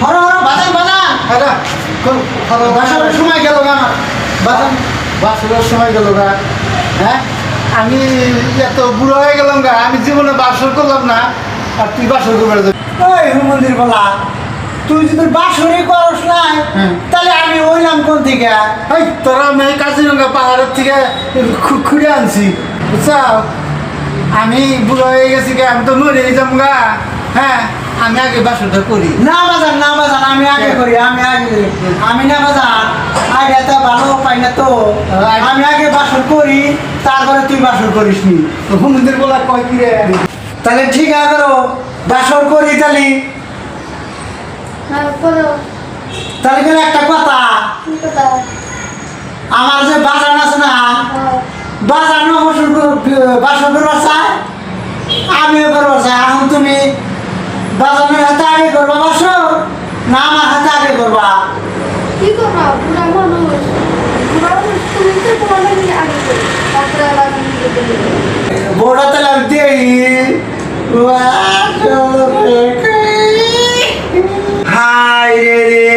হরো হরো বাজান বাজান আরে হলো বাসার সময় গেল গা আমার বাজান বাসরের সময় গেল গা। হ্যাঁ আমি এত বুড়ো হয়ে গেলাম গা, আমি জীবনে বাসর করলাম না, আর তুই বাসর করবে না। ওই হুমন্দির বলা তুই যদি বাসরে করস নাই হুম। তাহলে আমি হইলাম কোন থেকে এই তোরা আমি এই কাজিরঙ্গা পাহাড়ের থেকে খুঁড়ে আনছি বুঝছাও। আমি বুড়ো হয়ে গেছি গা, আমি তো মরে যাম গা। হ্যাঁ আমি আগে বাসরটা করি। না বাজান না বাজান আমি আগে করি আমি আগে করি আমি না বাজান আইডিয়াটা ভালো পাই না তো আমি আগে বাসর করি তারপরে তুই বাসর করিস নি হুমন্দির বলা কয় কি রে? তাহলে ঠিক আছে বাসর করি তাহলে হ্যাঁ করো তাহলে কিন্তু একটা কথা কি কথা আমার যে বাজান আছে না বাজানো বাসর করবার চাই আমিও করবার চাই এখন তুমি বাজানোর হাতে আগে করবা বাসর না আমার হাতে আগে করবা কি করবা বুড়া মানুষ তুমি তো তোমার লাগে আগে করো তারপরে আবার আমি যেতে দেবো বড় তাহলে আমি দেই হাই রে রে